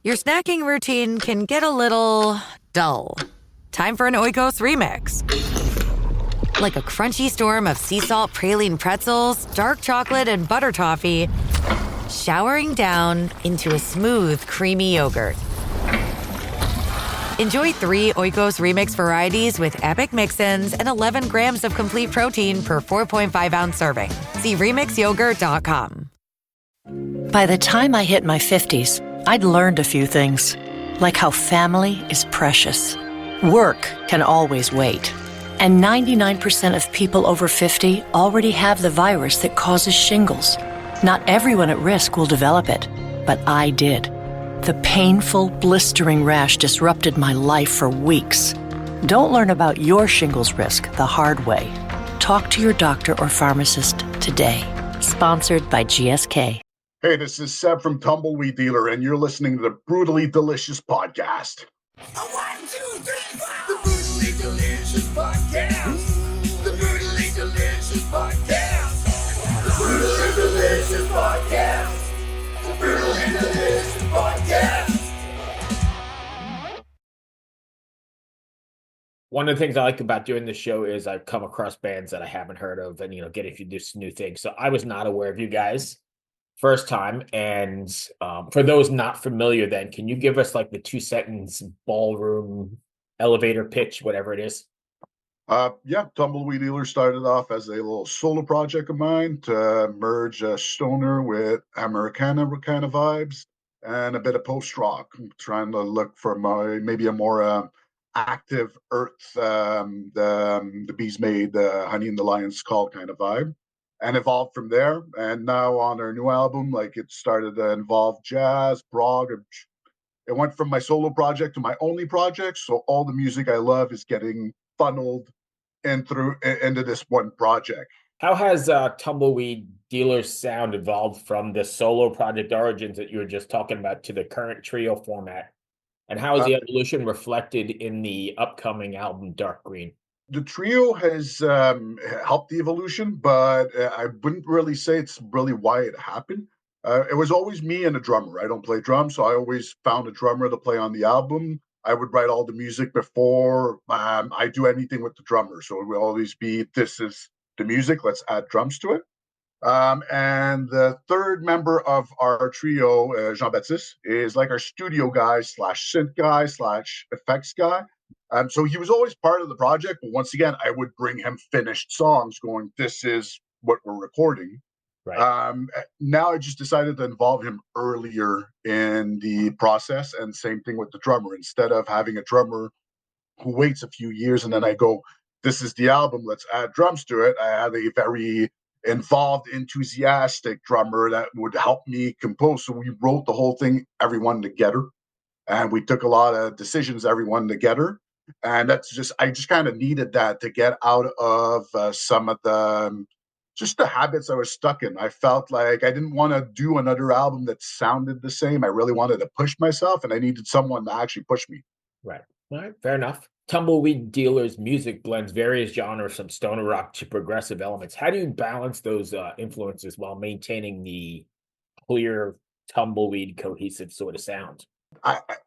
Your snacking routine can get a little dull. Time for an Oikos remix. Like a crunchy storm of sea salt praline pretzels, dark chocolate, and butter toffee, showering down into a smooth, creamy yogurt. Enjoy 3 Oikos remix varieties with epic mix-ins and 11 grams of complete protein per 4.5-ounce serving. See remixyogurt.com. By the time I hit my 50s, I'd learned a few things, like how family is precious. Work can always wait. And 99% of people over 50 already have the virus that causes shingles. Not everyone at risk will develop it, but I did. The painful, blistering rash disrupted my life for weeks. Don't learn about your shingles risk the hard way. Talk to your doctor or pharmacist today. Sponsored by GSK. Hey, this is Seb from Tumbleweed Dealer, and you're listening to the Brutally Delicious Podcast. 1, 2, 3, 4. The Brutally Delicious Podcast. The Brutally Delicious Podcast. The Brutally Delicious Podcast. The Brutally Delicious Podcast. One of the things I like about doing this show is I've come across bands that I haven't heard of and, getting to do some new things. So I was not aware of you guys first time. And for those not familiar, then can you give us like the 2-sentence ballroom elevator pitch, whatever it is? Yeah, Tumbleweed Dealer started off as a little solo project of mine to merge stoner with Americana kind of vibes and a bit of post-rock. I'm trying to look for maybe a more active earth, the bees made, honey and the lion's call kind of vibe, and evolved from there. And now on our new album, it started to involve jazz, prog. It went from my solo project to my only project. So all the music I love is getting funneled into this one project. How has Tumbleweed Dealer's sound evolved from the solo project origins that you were just talking about to the current trio format? And how is the evolution reflected in the upcoming album, Dark Green? The trio has helped the evolution, but I wouldn't really say it's really why it happened. It was always me and a drummer. I don't play drums, so I always found a drummer to play on the album. I would write all the music before I do anything with the drummer. So it would always be, this is the music, let's add drums to it. And the third member of our trio, Jean-Baptiste, is like our studio guy / synth guy / effects guy. So he was always part of the project, but once again, I would bring him finished songs going, this is what we're recording. Right. Now I just decided to involve him earlier in the process, and same thing with the drummer. Instead of having a drummer who waits a few years and then I go, this is the album, let's add drums to it, I had a very involved, enthusiastic drummer that would help me compose. So we wrote the whole thing, everyone together, and we took a lot of decisions, everyone together. And I just kind of needed that to get out of some of the just the habits I was stuck in. I felt like I didn't want to do another album that sounded the same. I really wanted to push myself, and I needed someone to actually push me. Right. All right. Fair enough. Tumbleweed Dealer's music blends various genres from stoner rock to progressive elements. How do you balance those influences while maintaining the clear Tumbleweed cohesive sort of sound?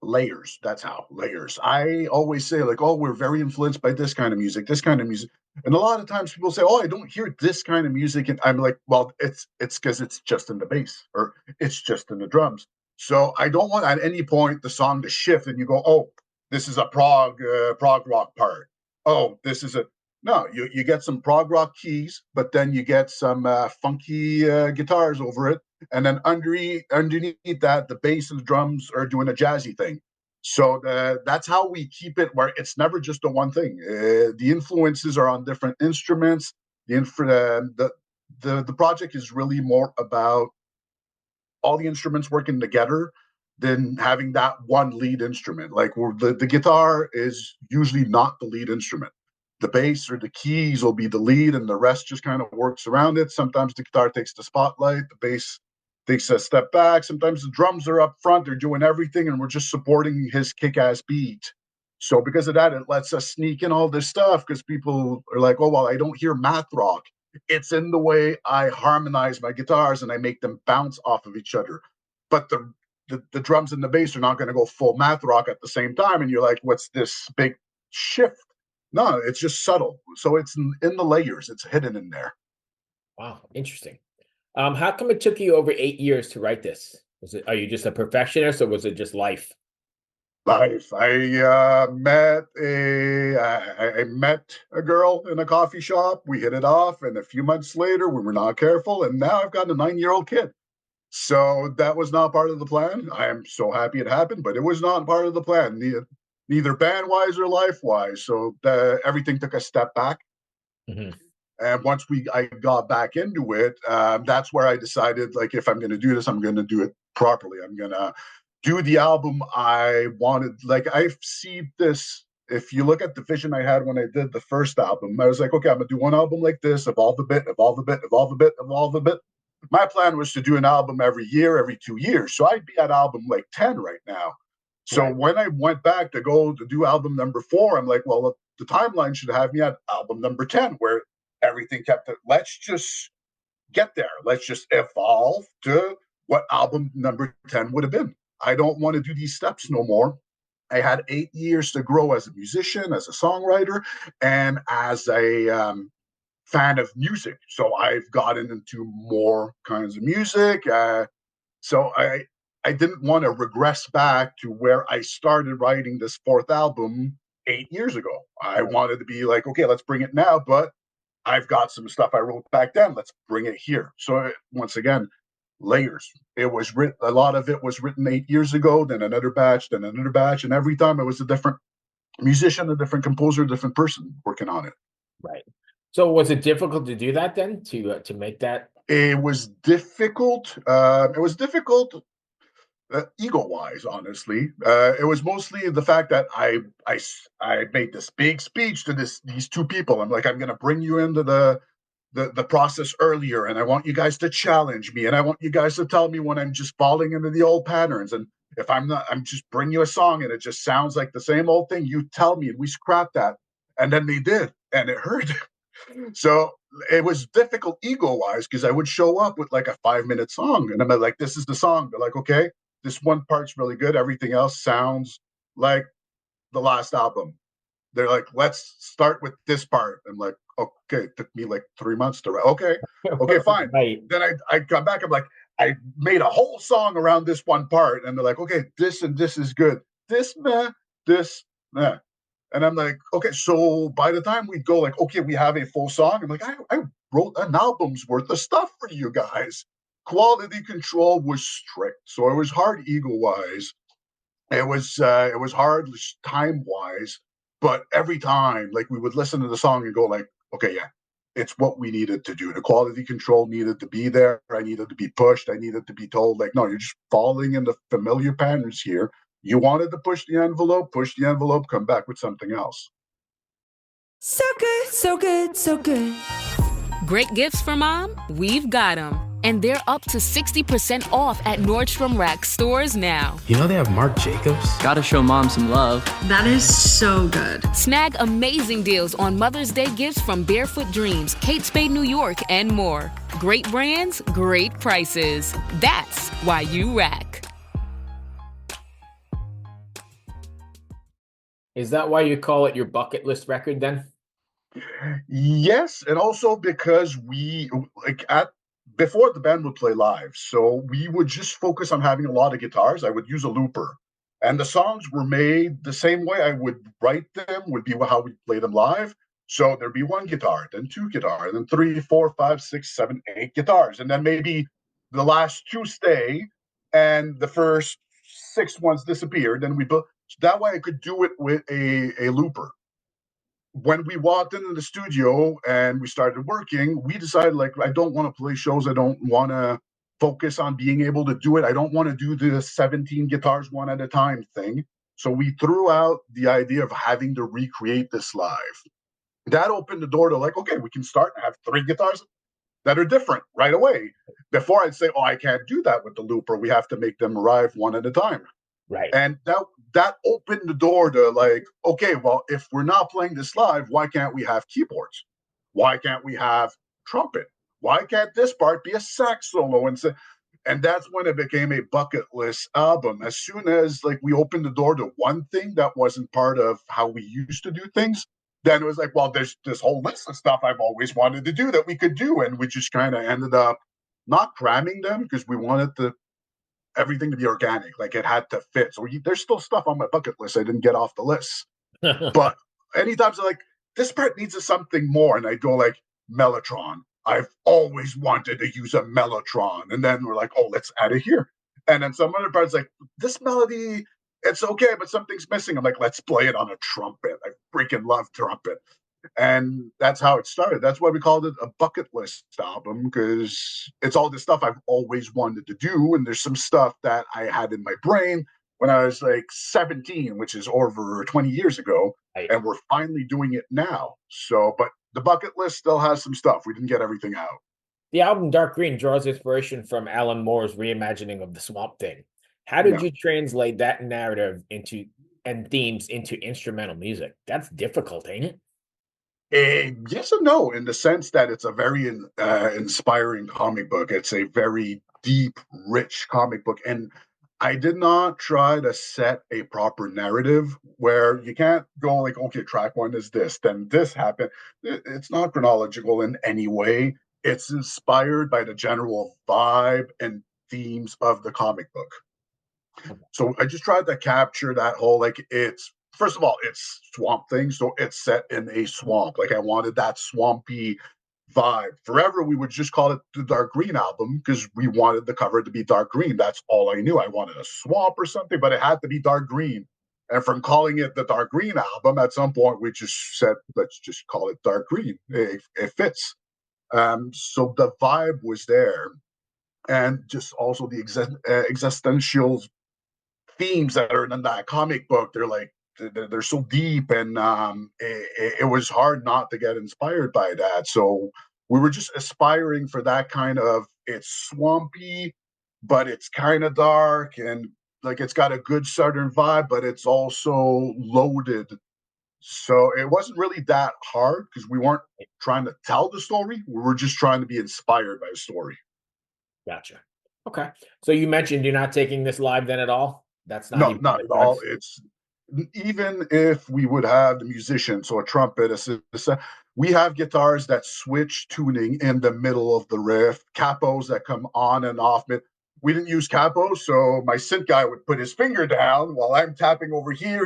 Layers. That's how. Layers. I always say we're very influenced by this kind of music, this kind of music. And a lot of times people say, I don't hear this kind of music. And I'm like, well, it's because it's just in the bass or it's just in the drums. So I don't want at any point the song to shift and you go, this is a prog rock part. This is no, you get some prog rock keys, but then you get some funky guitars over it. And then underneath that, the bass and the drums are doing a jazzy thing. So that's how we keep it, where it's never just a one thing. The influences are on different instruments. The project is really more about all the instruments working together than having that one lead instrument. Like the guitar is usually not the lead instrument. The bass or the keys will be the lead, and the rest just kind of works around it. Sometimes the guitar takes the spotlight, the bass takes a step back. Sometimes the drums are up front, they're doing everything, and we're just supporting his kick-ass beat. So because of that, it lets us sneak in all this stuff, because people are like, I don't hear math rock. It's in the way I harmonize my guitars and I make them bounce off of each other. But the drums and the bass are not going to go full math rock at the same time, and you're like, what's this big shift? No, it's just subtle. So it's in the layers. It's hidden in there. Wow, interesting. How come it took you over 8 years to write this? Are you just a perfectionist, or was it just life? Life. I met a girl in a coffee shop. We hit it off, and a few months later, we were not careful, and now I've got a 9-year-old kid. So that was not part of the plan. I am so happy it happened, but it was not part of the plan, neither band-wise or life-wise. So everything took a step back. Mhm. And once I got back into it, that's where I decided, like, if I'm going to do this, I'm going to do it properly. I'm going to do the album I wanted. Like, I see this. If you look at the vision I had when I did the first album, I was like, okay, I'm going to do one album like this, evolve a bit, evolve a bit, evolve a bit, evolve a bit. My plan was to do an album every year, every 2 years. So I'd be at album like 10 right now. So Right. when I went back to go to do album number 4, I'm like, well, the timeline should have me at album number 10, where everything kept it. Let's just get there. Let's just evolve to what album number 10 would have been. I don't want to do these steps no more. I had 8 years to grow as a musician, as a songwriter, and as a fan of music. So I've gotten into more kinds of music. So I didn't want to regress back to where I started writing this fourth album 8 years ago. I wanted to be like, okay, let's bring it now, but I've got some stuff I wrote back then. Let's bring it here. So once again, layers. It was written. A lot of it was written 8 years ago. Then another batch. Then another batch. And every time it was a different musician, a different composer, a different person working on it. Right. So was it difficult to do that then, to make that? It was difficult. Ego-wise, honestly. It was mostly the fact that I made this big speech to these two people. I'm like, I'm going to bring you into the process earlier, and I want you guys to challenge me, and I want you guys to tell me when I'm just falling into the old patterns, and if I'm not, I'm just bring you a song and it just sounds like the same old thing. You tell me, and we scrapped that, and then they did, and it hurt. So it was difficult ego-wise because I would show up with like a 5-minute song, and I'm like, this is the song. They're like, okay, this one part's really good. Everything else sounds like the last album. They're like, let's start with this part. I'm like, okay, it took me like 3 months to write. Okay, fine. Right. Then I come back. I'm like, I made a whole song around this one part, and they're like, okay, this and this is good. This meh, this meh. And I'm like, okay, so by the time we go, like, okay, we have a full song. I'm like, I wrote an album's worth of stuff for you guys. Quality control was strict, so it was hard ego-wise. It was hard time-wise, but every time, like, we would listen to the song and go, like, okay, yeah, it's what we needed to do. The quality control needed to be there. I needed to be pushed. I needed to be told, like, no, you're just falling into familiar patterns here. You wanted to push the envelope, come back with something else. So good, so good, so good. Great gifts for mom? We've got them. And they're up to 60% off at Nordstrom Rack stores now. You know they have Marc Jacobs? Gotta show mom some love. That is so good. Snag amazing deals on Mother's Day gifts from Barefoot Dreams, Kate Spade New York, and more. Great brands, great prices. That's why you rack. Is that why you call it your bucket list record then? Yes, and also because we before the band would play live, so we would just focus on having a lot of guitars. I would use a looper, and the songs were made the same way I would write them would be how we play them live. So there'd be one guitar, then two guitars, then 3, 4, 5, 6, 7, 8 guitars, and then maybe the last two stay, and the first 6 ones disappeared. Then that way I could do it with a looper. When we walked into the studio and we started working, we decided, like, I don't want to play shows. I don't want to focus on being able to do it. I don't want to do the 17 guitars one at a time thing. So we threw out the idea of having to recreate this live. That opened the door to, like, okay, we can start and have 3 guitars that are different right away. Before I'd say, oh, I can't do that with the looper. We have to make them arrive one at a time. Right. And that opened the door to, like, okay, well, if we're not playing this live, why can't we have keyboards? Why can't we have trumpet? Why can't this part be a sax solo? And that's when it became a bucket list album. As soon as like we opened the door to one thing that wasn't part of how we used to do things, then it was like, well, there's this whole list of stuff I've always wanted to do that we could do. And we just kind of ended up not cramming them because we wanted everything to be organic. Like it had to fit. So there's still stuff on my bucket list I didn't get off the list. But anytime I'm like, this part needs something more. And I go like, Mellotron. I've always wanted to use a Mellotron. And then we're like, oh, let's add it here. And then some other parts like, this melody, it's okay, but something's missing. I'm like, let's play it on a trumpet. I freaking love trumpet. And that's how it started. That's why we called it a bucket list album, because it's all the stuff I've always wanted to do. And there's some stuff that I had in my brain when I was like 17, which is over 20 years ago. Right. And we're finally doing it now. So, but the bucket list still has some stuff. We didn't get everything out. The album Dark Green draws inspiration from Alan Moore's reimagining of the Swamp Thing. How did you translate that narrative and themes into instrumental music? That's difficult, ain't it? Yes and no, in the sense that it's a very inspiring comic book. It's a very deep, rich comic book. And I did not try to set a proper narrative where you can't go like, okay, track one is this, then this happened. It's not chronological in any way. It's inspired by the general vibe and themes of the comic book. So I just tried to capture that whole, like, it's, first of all, it's Swamp Thing, so it's set in a swamp. Like, I wanted that swampy vibe. Forever, we would just call it the Dark Green album because we wanted the cover to be dark green. That's all I knew. I wanted a swamp or something, but it had to be dark green. And from calling it the Dark Green album, at some point, we just said, let's just call it Dark Green. It fits. So the vibe was there. And just also the existential themes that are in that comic book, they're so deep, and it was hard not to get inspired by that. So we were just aspiring for that kind of, it's swampy, but it's kind of dark, and like it's got a good southern vibe, but it's also loaded. So it wasn't really that hard because we weren't trying to tell the story. We were just trying to be inspired by the story. Gotcha. Okay. So you mentioned you're not taking this live then at all? That's not not at all. It's, even if we would have the musician, so a trumpet, we have guitars that switch tuning in the middle of the riff, capos that come on and off. We didn't use capos, so my synth guy would put his finger down while I'm tapping over here.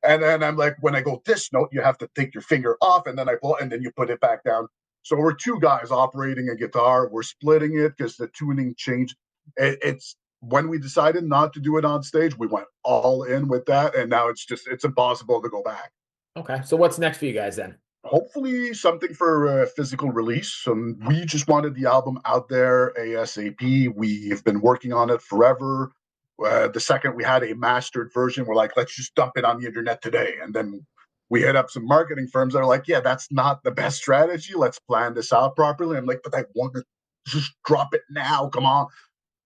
And then I'm like, when I go this note, you have to take your finger off, and then I pull, and then you put it back down. So we're two guys operating a guitar. We're splitting it because the tuning changed. It's when we decided not to do it on stage, we went all in with that, and now it's impossible to go back. Okay, so what's next for you guys then? Hopefully something for physical release. We just wanted the album out there ASAP. We've been working on it forever. The second we had a mastered version, we're like, let's just dump it on the internet today. And then we hit up some marketing firms that are like, yeah, that's not the best strategy. Let's plan this out properly. I'm like, but I want to just drop it now. Come on.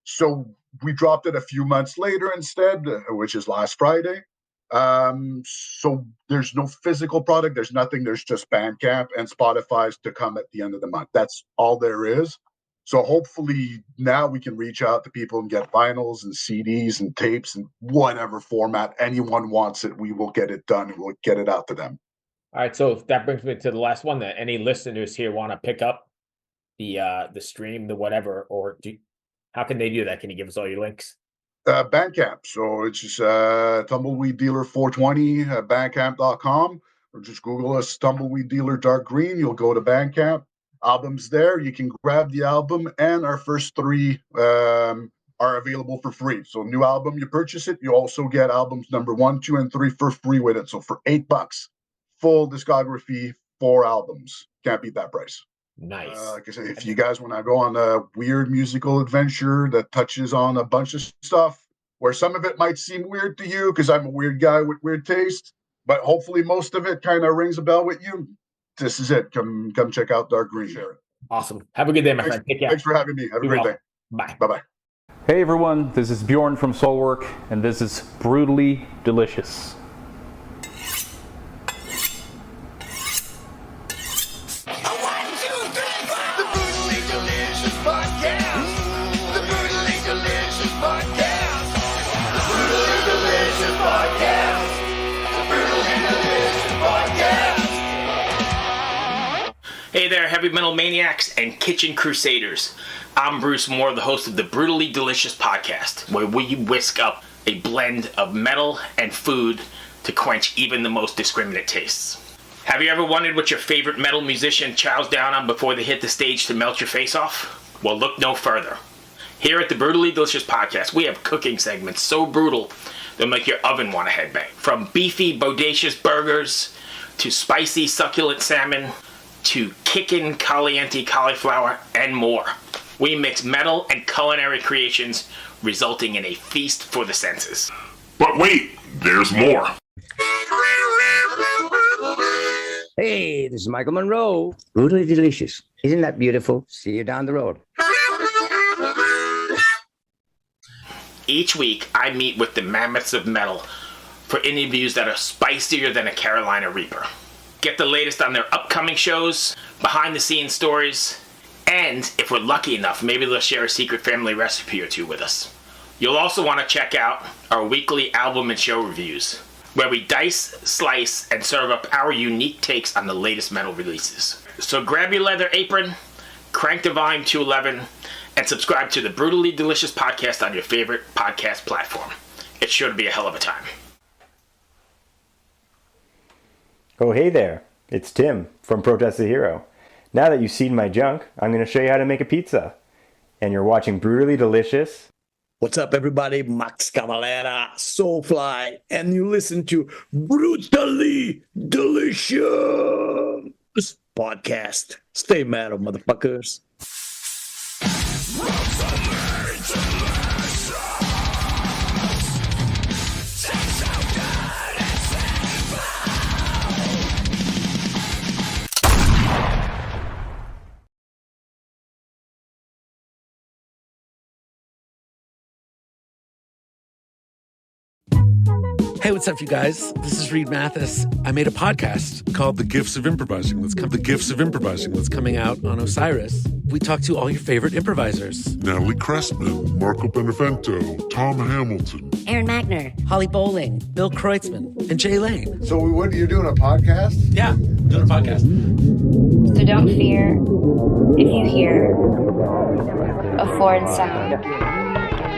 So we dropped it a few months later instead, which is last Friday. So there's no physical product. There's nothing. There's just Bandcamp and Spotify's to come at the end of the month. That's all there is. So hopefully now we can reach out to people and get vinyls and CDs and tapes and whatever format anyone wants it. We will get it done. We'll get it out to them. All right. So that brings me to the last one, that any listeners here want to pick up the stream, the whatever, or how can they do that? Can you give us all your links? Bandcamp. So it's just Tumbleweed Dealer 420 at bandcamp.com, or just Google us Tumbleweed Dealer Dark Green. You'll go to Bandcamp. Albums there. You can grab the album, and our first three are available for free. So new album, you purchase it, you also get albums number 1, 2, and 3 for free with it. So for $8, full discography, 4 albums. Can't beat that price. Nice. Like I said, if you guys want to go on a weird musical adventure that touches on a bunch of stuff where some of it might seem weird to you, because I'm a weird guy with weird taste, but hopefully most of it kind of rings a bell with you, this is it. Come check out Dark Green. Awesome. Have a good day, my friend. Take care. Thanks for having me. Have a great day. Bye. Bye-bye. Hey everyone, this is Bjorn from Soulwork, and this is Brutally Delicious. The Brutally Delicious Podcast. The Brutally Delicious Hey there, heavy metal maniacs and kitchen crusaders. I'm Bruce Moore, the host of the Brutally Delicious podcast, where we whisk up a blend of metal and food to quench even the most discriminate tastes. Have you ever wondered what your favorite metal musician chows down on before they hit the stage to melt your face off? Well, look no further. Here at the Brutally Delicious podcast, we have cooking segments so brutal they'll make your oven want to headbang. From beefy, bodacious burgers, to spicy, succulent salmon, to kickin' caliente cauliflower, and more. We mix metal and culinary creations, resulting in a feast for the senses. But wait, there's more. Hey, this is Michael Monroe. Brutally Delicious. Isn't that beautiful? See you down the road. Each week, I meet with the mammoths of metal for interviews that are spicier than a Carolina Reaper. Get the latest on their upcoming shows, behind-the-scenes stories, and if we're lucky enough, maybe they'll share a secret family recipe or two with us. You'll also want to check out our weekly album and show reviews, where we dice, slice, and serve up our unique takes on the latest metal releases. So grab your leather apron, crank the volume to 11, and subscribe to the Brutally Delicious podcast on your favorite podcast platform. It's sure to be a hell of a time. Oh, hey there. It's Tim from Protest the Hero. Now that you've seen my junk, I'm going to show you how to make a pizza. And you're watching Brutally Delicious. What's up, everybody? Max Cavalera, Soulfly, and you listen to Brutally Delicious podcast. Stay metal, motherfuckers. Hey, what's up, you guys? This is Reed Mathis. I made a podcast called The Gifts of Improvising. The Gifts of Improvising. That's coming out on Osiris. We talk to all your favorite improvisers. Natalie Cressman, Marco Benevento, Tom Hamilton, Aaron Magner, Holly Bowling, Bill Kreutzmann, and Jay Lane. So what are you doing, a podcast? Yeah, doing a podcast. So don't fear if you hear a foreign sound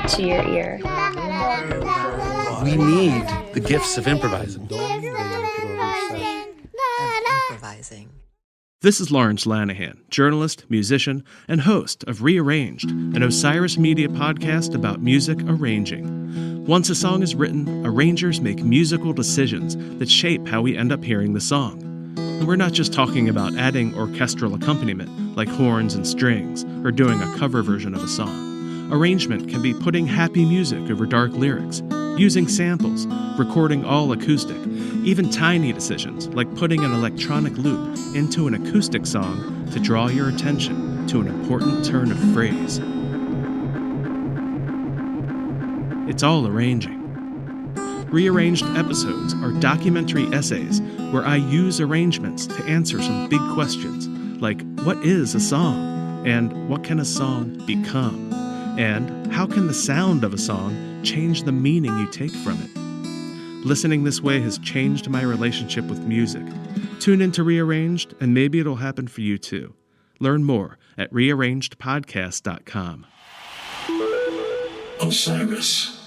to your ear. We need the gifts of improvising. This is Lawrence Lanahan, journalist, musician, and host of Rearranged, an Osiris Media podcast about music arranging. Once a song is written, arrangers make musical decisions that shape how we end up hearing the song. And we're not just talking about adding orchestral accompaniment, like horns and strings, or doing a cover version of a song. Arrangement can be putting happy music over dark lyrics, using samples, recording all acoustic, even tiny decisions like putting an electronic loop into an acoustic song to draw your attention to an important turn of phrase. It's all arranging. Rearranged episodes are documentary essays where I use arrangements to answer some big questions like what is a song? And what can a song become? And how can the sound of a song change the meaning you take from it? Listening this way has changed my relationship with music. Tune into Rearranged, and maybe it'll happen for you too. Learn more at rearrangedpodcast.com. Osiris.